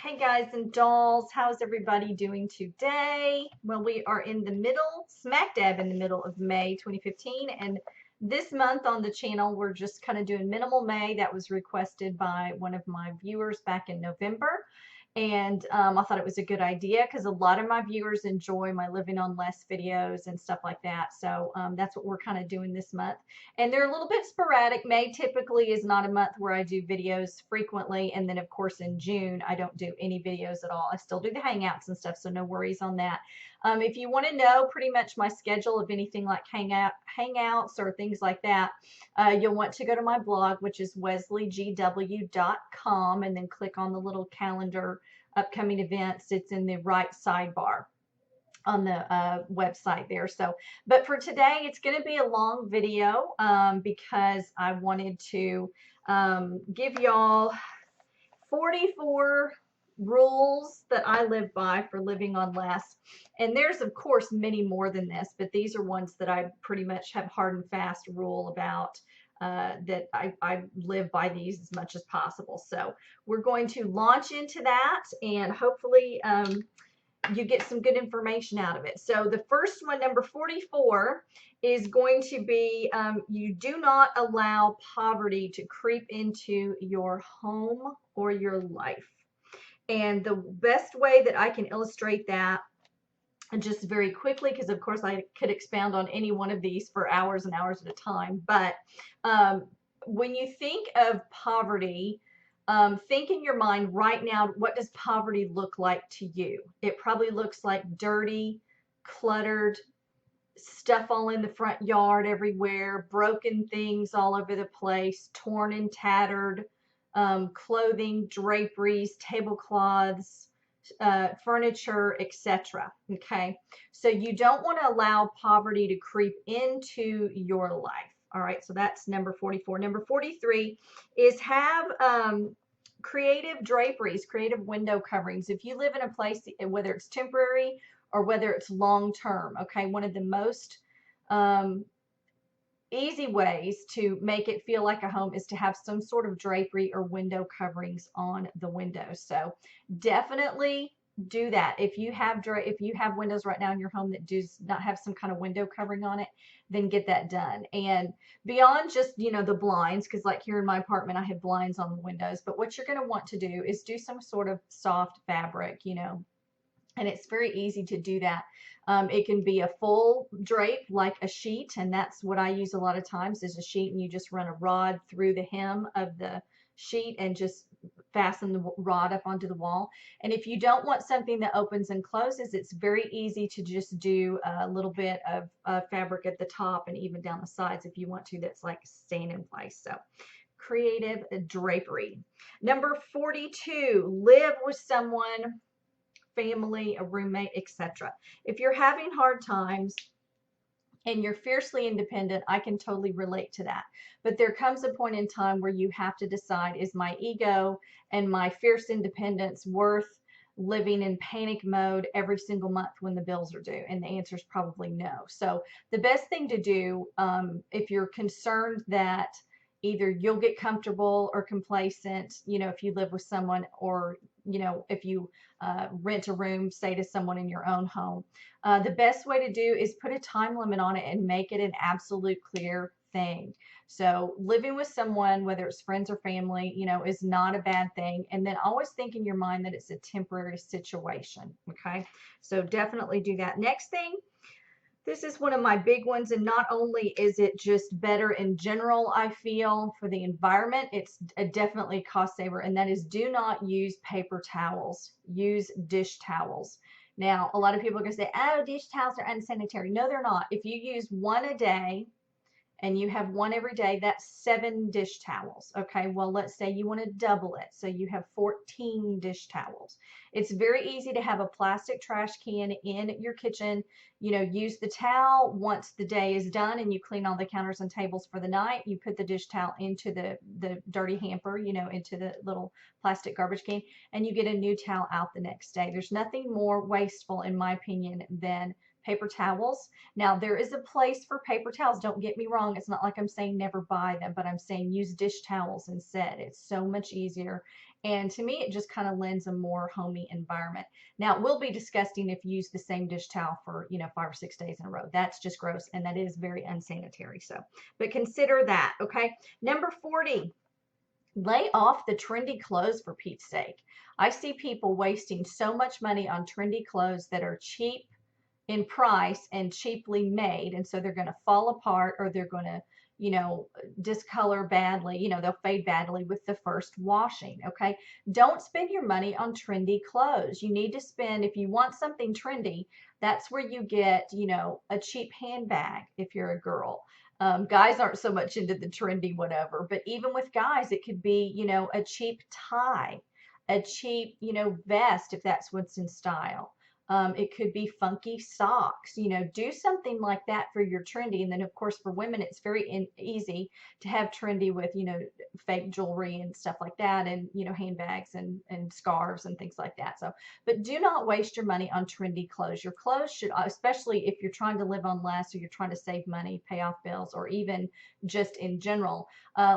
Hey guys and dolls, how's everybody doing today? Well, we are in the middle, smack dab in the middle of May 2015, and this month on the channel, we're just kind of doing minimal May. That was requested by one of my viewers back in November. And I thought it was a good idea because a lot of my viewers enjoy my living on less videos and stuff like that. So that's what we're kind of doing this month. And they're a little bit sporadic. May typically is not a month where I do videos frequently. And then, of course, in June, I don't do any videos at all. I still do the Hangouts and stuff, so no worries on that. If you want to know pretty much my schedule of anything like Hangouts or things like that, you'll want to go to my blog, which is wesleygw.com, and then click on the little calendar upcoming events. It's in the right sidebar on the website there. So, but for today, it's going to be a long video because I wanted to give y'all 44 rules that I live by for living on less. And there's, of course, many more than this, but these are ones that I pretty much have hard and fast rule about. That I live by these as much as possible. So we're going to launch into that, and hopefully you get some good information out of it. So the first one, number 44, is going to be you do not allow poverty to creep into your home or your life. And the best way that I can illustrate that, and just very quickly, because of course I could expound on any one of these for hours and hours at a time, but when you think of poverty, think in your mind right now, what does poverty look like to you? It probably looks like dirty, cluttered, stuff all in the front yard everywhere, broken things all over the place, torn and tattered, clothing, draperies, tablecloths, furniture, etc. Okay, so you don't want to allow poverty to creep into your life. All right, so that's number 44. Number 43 is have creative draperies, creative window coverings. If you live in a place, whether it's temporary or whether it's long term, okay, one of the most easy ways to make it feel like a home is to have some sort of drapery or window coverings on the windows. So definitely do that. If you have windows right now in your home that do not have some kind of window covering on it, then get that done. And beyond just, the blinds, because like here in my apartment, I have blinds on the windows, but what you're going to want to do is do some sort of soft fabric, and it's very easy to do that. It can be a full drape like a sheet, and that's what I use a lot of times is a sheet, and you just run a rod through the hem of the sheet and just fasten the rod up onto the wall. And if you don't want something that opens and closes, it's very easy to just do a little bit of fabric at the top and even down the sides if you want to, that's like staying in place. So creative drapery. Number 42, live with someone, family, a roommate, etc. If you're having hard times and you're fiercely independent, I can totally relate to that. But there comes a point in time where you have to decide, is my ego and my fierce independence worth living in panic mode every single month when the bills are due? And the answer is probably no. So the best thing to do, if you're concerned that either you'll get comfortable or complacent, if you live with someone, or if you rent a room, say to someone in your own home, the best way to do is put a time limit on it and make it an absolute clear thing. So living with someone, whether it's friends or family, is not a bad thing. And then always think in your mind that it's a temporary situation. Okay, so definitely do that. Next thing, this is one of my big ones, and not only is it just better in general, I feel, for the environment, it's definitely a cost saver, and that is do not use paper towels. Use dish towels. Now, a lot of people are going to say, oh, dish towels are unsanitary. No, they're not. If you use one a day, and you have one every day, that's 7 dish towels. Okay, well, let's say you want to double it, so you have 14 dish towels. It's very easy to have a plastic trash can in your kitchen. Use the towel once the day is done and you clean all the counters and tables for the night. You put the dish towel into the dirty hamper, into the little plastic garbage can, and you get a new towel out the next day. There's nothing more wasteful, in my opinion, than paper towels. Now, there is a place for paper towels. Don't get me wrong. It's not like I'm saying never buy them, but I'm saying use dish towels instead. It's so much easier. And to me, it just kind of lends a more homey environment. Now, it will be disgusting if you use the same dish towel for, 5 or 6 days in a row. That's just gross, and that is very unsanitary. So, but consider that, okay? Number 40, lay off the trendy clothes for Pete's sake. I see people wasting so much money on trendy clothes that are cheap in price and cheaply made, and so they're going to fall apart, or they're going to discolor badly. They'll fade badly with the first washing. Okay, don't spend your money on trendy clothes. You need to spend, if you want something trendy, that's where you get a cheap handbag if you're a girl. Guys aren't so much into the trendy whatever, but even with guys, it could be a cheap tie, a cheap vest if that's what's in style. It could be funky socks, do something like that for your trendy. And then of course for women, it's very easy to have trendy with, fake jewelry and stuff like that, and, handbags and scarves and things like that. So, but do not waste your money on trendy clothes. Your clothes should, especially if you're trying to live on less, or you're trying to save money, pay off bills, or even just in general,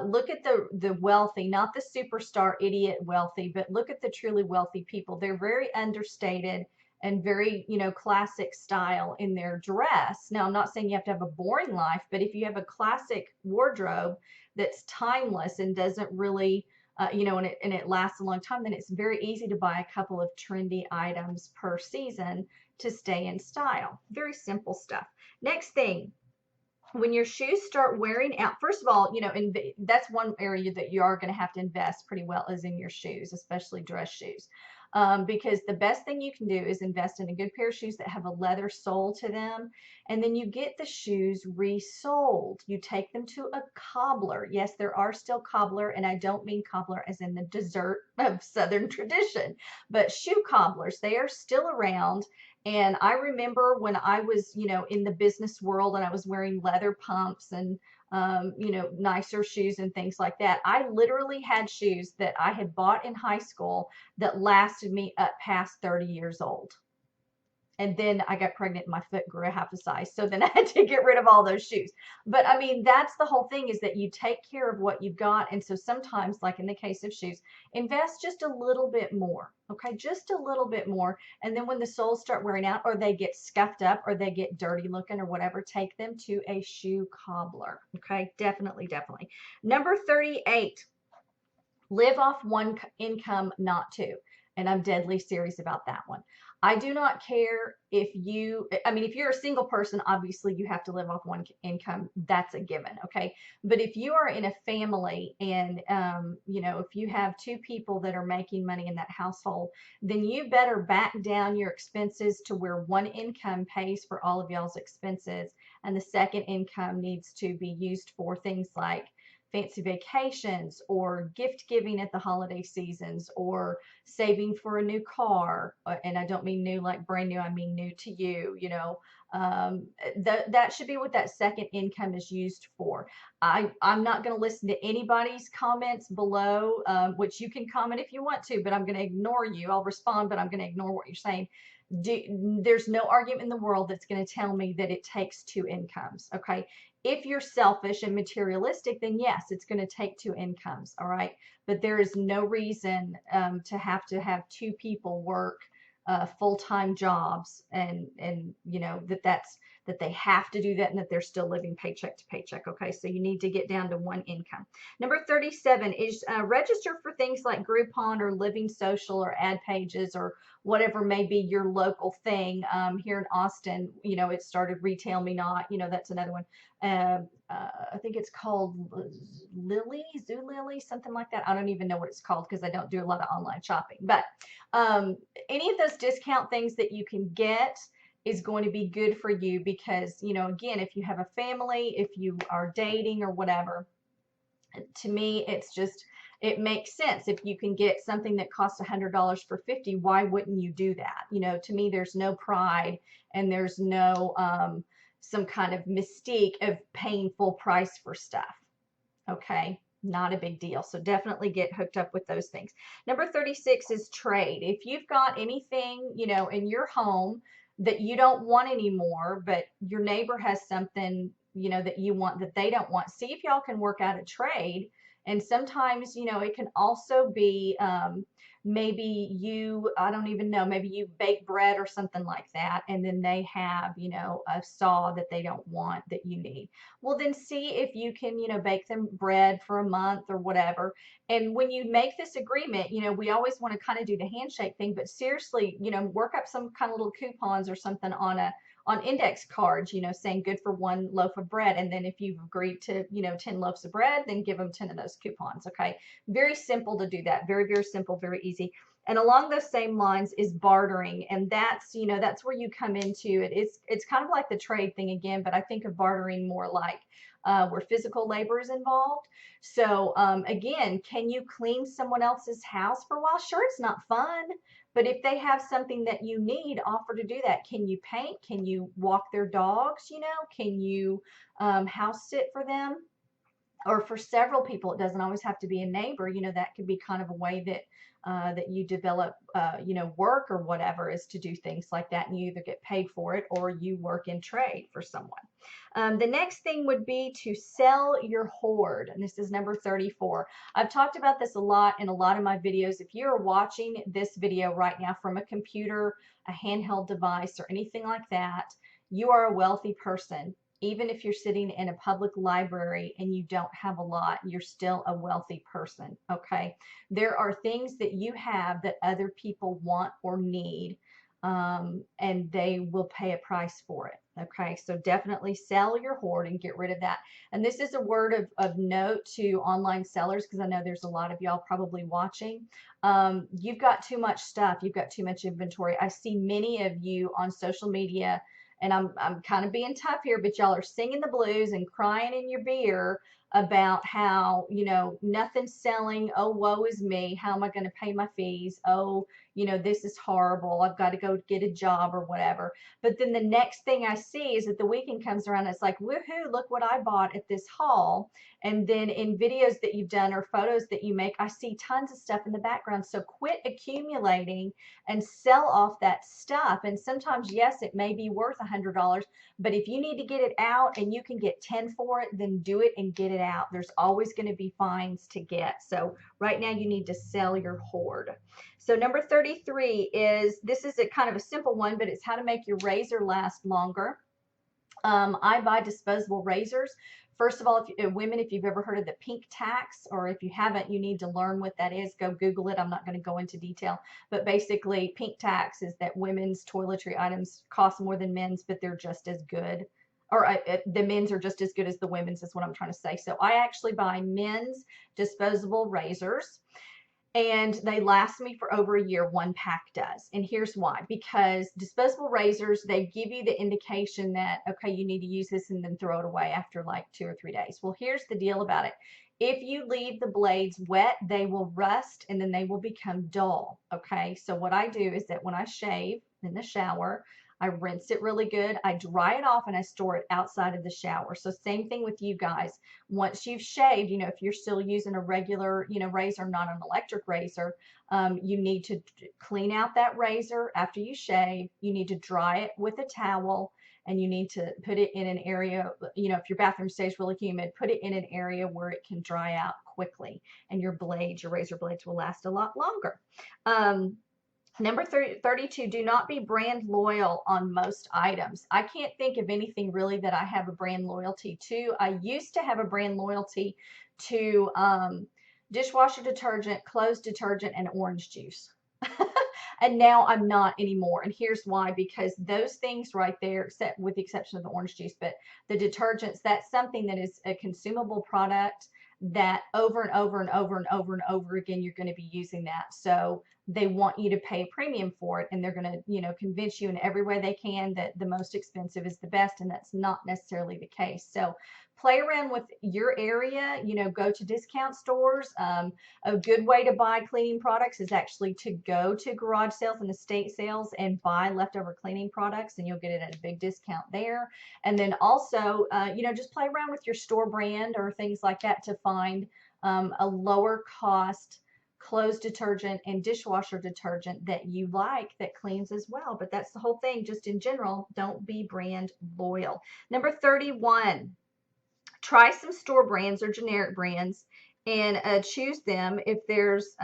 look at the wealthy, not the superstar idiot wealthy, but look at the truly wealthy people. They're very understated and very, classic style in their dress. Now, I'm not saying you have to have a boring life, but if you have a classic wardrobe that's timeless and doesn't really, and it lasts a long time, then it's very easy to buy a couple of trendy items per season to stay in style. Very simple stuff. Next thing, when your shoes start wearing out, first of all, that's one area that you are going to have to invest pretty well, is in your shoes, especially dress shoes. Because the best thing you can do is invest in a good pair of shoes that have a leather sole to them, and then you get the shoes resoled. You take them to a cobbler. Yes, there are still cobbler, and I don't mean cobbler as in the dessert of Southern tradition, but shoe cobblers. They are still around. And I remember when I was, in the business world, and I was wearing leather pumps and nicer shoes and things like that. I literally had shoes that I had bought in high school that lasted me up past 30 years old. And then I got pregnant and my foot grew a half a size. So then I had to get rid of all those shoes. But I mean, that's the whole thing, is that you take care of what you've got. And so sometimes, like in the case of shoes, invest just a little bit more. Okay, just a little bit more. And then when the soles start wearing out, or they get scuffed up, or they get dirty looking or whatever, take them to a shoe cobbler. Okay, definitely, definitely. Number 38, live off one income, not two. And I'm deadly serious about that one. I do not care if if you're a single person, obviously you have to live off one income. That's a given. Okay. But if you are in a family, and, if you have two people that are making money in that household, then you better back down your expenses to where one income pays for all of y'all's expenses. And the second income needs to be used for things like fancy vacations, or gift giving at the holiday seasons, or saving for a new car. And I don't mean new like brand new, I mean new to you. That should be what that second income is used for. I'm not going to listen to anybody's comments below, which you can comment if you want to, but I'm going to ignore you. I'll respond, but I'm going to ignore what you're saying. There's no argument in the world that's going to tell me that it takes two incomes. Okay. If you're selfish and materialistic, then yes, it's going to take two incomes. All right. But there is no reason to have two people work full-time jobs, and that they have to do that, and that they're still living paycheck to paycheck. Okay, so you need to get down to one income. Number 37 is register for things like Groupon or Living Social or Ad Pages or whatever may be your local thing. Here in Austin, it started Retail Me Not. That's another one. I think it's called Zulily, something like that. I don't even know what it's called because I don't do a lot of online shopping. But any of those discount things that you can get is going to be good for you, because, again, if you have a family, if you are dating or whatever, to me, it makes sense. If you can get something that costs $100 for $50, why wouldn't you do that? To me, there's no pride, and there's no some kind of mystique of paying full price for stuff. Okay, not a big deal. So definitely get hooked up with those things. Number 36 is trade. If you've got anything, in your home that you don't want anymore, but your neighbor has something, that you want that they don't want. See if y'all can work out a trade. And sometimes, it can also be, maybe I don't even know, maybe you bake bread or something like that, and then they have, a saw that they don't want that you need. Well, then see if you can, bake them bread for a month or whatever. And when you make this agreement, we always want to kind of do the handshake thing, but seriously, work up some kind of little coupons or something on index cards, saying good for one loaf of bread. And then if you've agreed to, 10 loaves of bread, then give them 10 of those coupons. Okay. Very simple to do that. Very, very simple, very easy. And along those same lines is bartering. And that's where you come into it. It's kind of like the trade thing again, but I think of bartering more like where physical labor is involved. So again, can you clean someone else's house for a while? Sure, it's not fun, but if they have something that you need, offer to do that. Can you paint? Can you walk their dogs? Can you house sit for them? Or for several people, it doesn't always have to be a neighbor. That could be kind of a way that you develop, work or whatever, is to do things like that, and you either get paid for it or you work in trade for someone. The next thing would be to sell your hoard, and this is number 34. I've talked about this a lot in a lot of my videos. If you're watching this video right now from a computer, a handheld device, or anything like that, you are a wealthy person. Even if you're sitting in a public library and you don't have a lot, you're still a wealthy person, okay? There are things that you have that other people want or need, and they will pay a price for it, okay? So definitely sell your hoard and get rid of that. And this is a word of note to online sellers, because I know there's a lot of y'all probably watching. You've got too much stuff. You've got too much inventory. I see many of you on social media, and I'm kind of being tough here, but y'all are singing the blues and crying in your beer about how, nothing's selling. Oh, woe is me. How am I going to pay my fees? Oh, this is horrible. I've got to go get a job or whatever. But then the next thing I see is that the weekend comes around. It's like, woohoo, look what I bought at this haul. And then in videos that you've done or photos that you make, I see tons of stuff in the background. So quit accumulating and sell off that stuff. And sometimes, yes, it may be worth $100, but if you need to get it out and you can get 10 for it, then do it and get it out. There's always going to be fines to get. So right now you need to sell your hoard. So number 33 this is a kind of a simple one, but it's how to make your razor last longer. I buy disposable razors. First of all, women, if you've ever heard of the pink tax, or if you haven't, you need to learn what that is. Go Google it. I'm not going to go into detail, but basically pink tax is that women's toiletry items cost more than men's, but they're just as good. Or the men's are just as good as the women's, is what I'm trying to say. So I actually buy men's disposable razors, and they last me for over a year. One pack does. And here's why. Because disposable razors, they give you the indication that, okay, you need to use this and then throw it away after like 2 or 3 days. Well, here's the deal about it. If you leave the blades wet, they will rust and then they will become dull. Okay. So what I do is that when I shave in the shower, I rinse it really good. I dry it off and I store it outside of the shower. So same thing with you guys. Once you've shaved, if you're still using a regular, razor, not an electric razor, you need to clean out that razor after you shave. You need to dry it with a towel, and you need to put it in an area, if your bathroom stays really humid, put it in an area where it can dry out quickly, and your razor blades will last a lot longer. Number 32, do not be brand loyal on most items. I can't think of anything really that I have a brand loyalty to. I used to have a brand loyalty to dishwasher detergent, clothes detergent, and orange juice. And now I'm not anymore. And here's why. Because those things right there, except with the exception of the orange juice, but the detergents, that's something that is a consumable product that over and over and over and over and over again, you're going to be using that. So they want you to pay a premium for it, and they're going to, convince you in every way they can that the most expensive is the best, and that's not necessarily the case. So play around with your area, go to discount stores. A good way to buy cleaning products is actually to go to garage sales and estate sales and buy leftover cleaning products, and you'll get it at a big discount there. And then also, just play around with your store brand or things like that to find a lower cost clothes detergent and dishwasher detergent that you like that cleans as well. But that's the whole thing. Just in general, don't be brand loyal. Number 31, try some store brands or generic brands and choose them if there's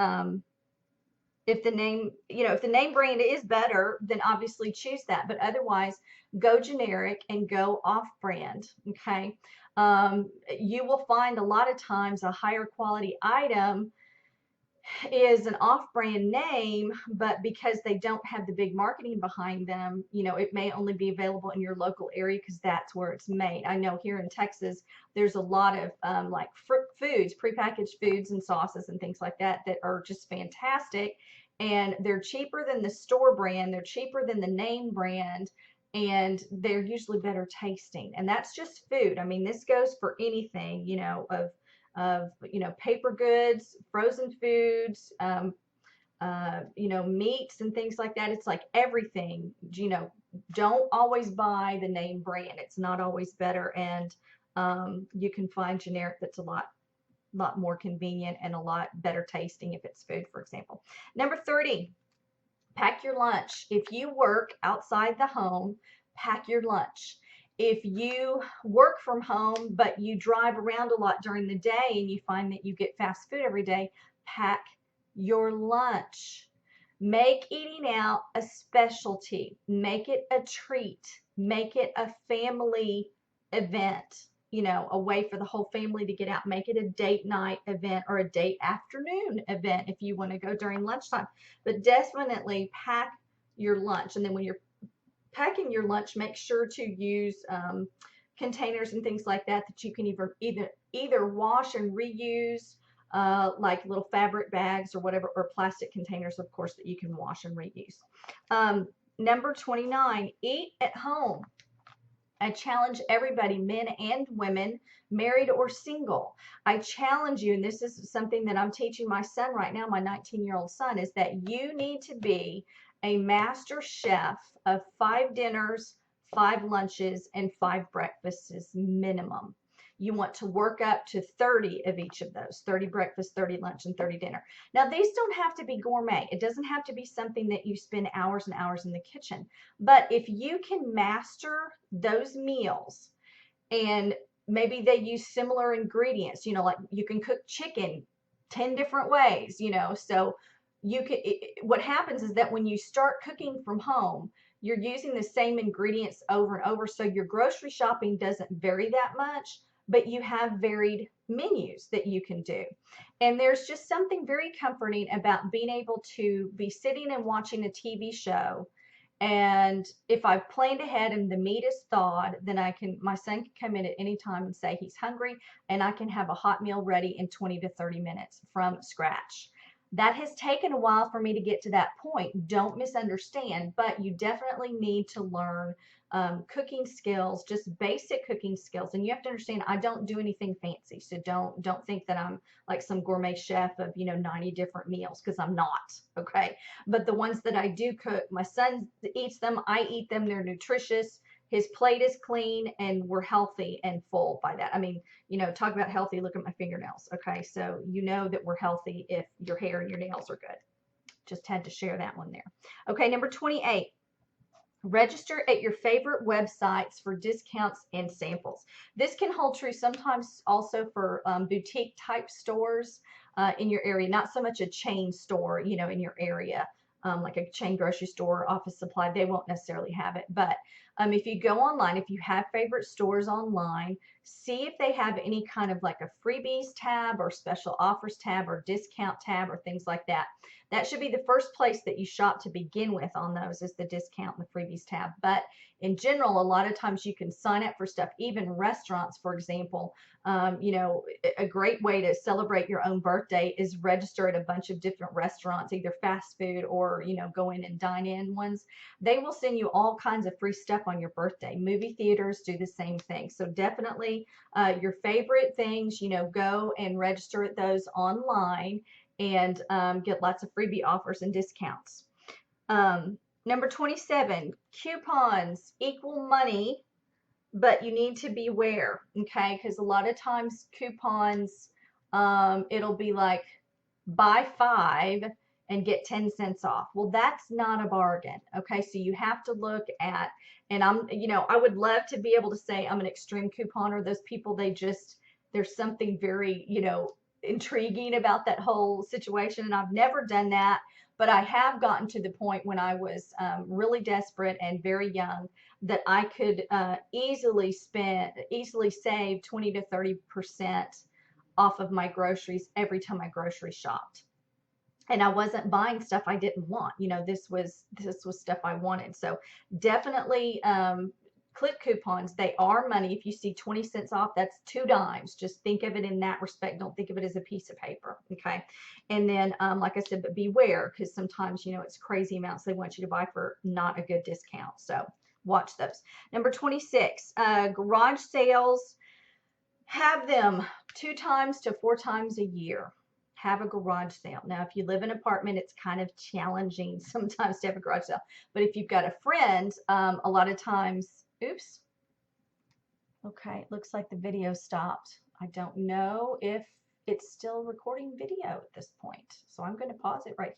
if the name, if the name brand is better, then obviously choose that. But otherwise, go generic and go off brand. Okay. You will find a lot of times a higher quality item is an off-brand name, but because they don't have the big marketing behind them, it may only be available in your local area because that's where it's made. I know here in Texas, there's a lot of like foods, prepackaged foods and sauces and things like that that are just fantastic. And they're cheaper than the store brand. They're cheaper than the name brand. And they're usually better tasting. And that's just food. I mean, this goes for anything, of paper goods, frozen foods, meats and things like that. It's like everything, don't always buy the name brand. It's not always better. And you can find generic that's a lot more convenient and a lot better tasting if it's food, for example. Number 30, pack your lunch. If you work outside the home, pack your lunch. If you work from home, but you drive around a lot during the day and you find that you get fast food every day, pack your lunch. Make eating out a specialty. Make it a treat. Make it a family event, a way for the whole family to get out. Make it a date night event or a date afternoon event if you want to go during lunchtime. But definitely pack your lunch. And then when you're packing your lunch, make sure to use containers and things like that you can either wash and reuse, like little fabric bags or whatever, or plastic containers, of course, that you can wash and reuse. Number 29, eat at home. I challenge everybody, men and women, married or single. I challenge you, and this is something that I'm teaching my son right now, my 19-year-old son, is that you need to be a master chef of 5 dinners, 5 lunches, and 5 breakfasts minimum. You want to work up to 30 of each of those, 30 breakfast, 30 lunch, and 30 dinner. Now, these don't have to be gourmet. It doesn't have to be something that you spend hours and hours in the kitchen. But if you can master those meals, and maybe they use similar ingredients, like you can cook chicken 10 different ways, so you can, what happens is that when you start cooking from home, you're using the same ingredients over and over. So your grocery shopping doesn't vary that much, but you have varied menus that you can do. And there's just something very comforting about being able to be sitting and watching a TV show. And if I've planned ahead and the meat is thawed, then my son can come in at any time and say he's hungry, and I can have a hot meal ready in 20 to 30 minutes from scratch. That has taken a while for me to get to that point. Don't misunderstand, but you definitely need to learn cooking skills, just basic cooking skills. And you have to understand, I don't do anything fancy. So don't think that I'm like some gourmet chef of, 90 different meals, because I'm not. Okay. But the ones that I do cook, my son eats them. I eat them. They're nutritious. His plate is clean, and we're healthy and full by that. I mean, talk about healthy, look at my fingernails. Okay. So that we're healthy if your hair and your nails are good. Just had to share that one there. Okay. Number 28. Register at your favorite websites for discounts and samples. This can hold true sometimes also for boutique type stores in your area, not so much a chain store, in your area, like a chain grocery store, Office Supply. They won't necessarily have it. But if you go online, if you have favorite stores online, see if they have any kind of like a freebies tab or special offers tab or discount tab or things like that. That should be the first place that you shop to begin with on those, is the discount and the freebies tab. But in general, a lot of times you can sign up for stuff, even restaurants, for example. A great way to celebrate your own birthday is register at a bunch of different restaurants, either fast food or, go in and dine in ones. They will send you all kinds of free stuff on your birthday. Movie theaters do the same thing. So definitely your favorite things, go and register at those online and get lots of freebie offers and discounts. Number 27, coupons equal money, but you need to beware, okay? Because a lot of times coupons, it'll be like buy 5 and get 10 cents off. Well, that's not a bargain. Okay. So you have to look at, and I would love to be able to say I'm an extreme couponer. Those people, there's something very, intriguing about that whole situation. And I've never done that, but I have gotten to the point when I was really desperate and very young that I could easily save 20 to 30% off of my groceries every time I grocery shopped. And I wasn't buying stuff I didn't want. This was stuff I wanted. So definitely clip coupons. They are money. If you see 20 cents off, that's 2 dimes. Just think of it in that respect. Don't think of it as a piece of paper. Okay. And then, like I said, but beware, because sometimes, it's crazy amounts they want you to buy for not a good discount. So watch those. Number 26, garage sales. Have them 2 times to 4 times a year. Have a garage sale. Now, if you live in an apartment, it's kind of challenging sometimes to have a garage sale. But if you've got a friend, a lot of times, oops. Okay, it looks like the video stopped. I don't know if it's still recording video at this point. So I'm going to pause it right here.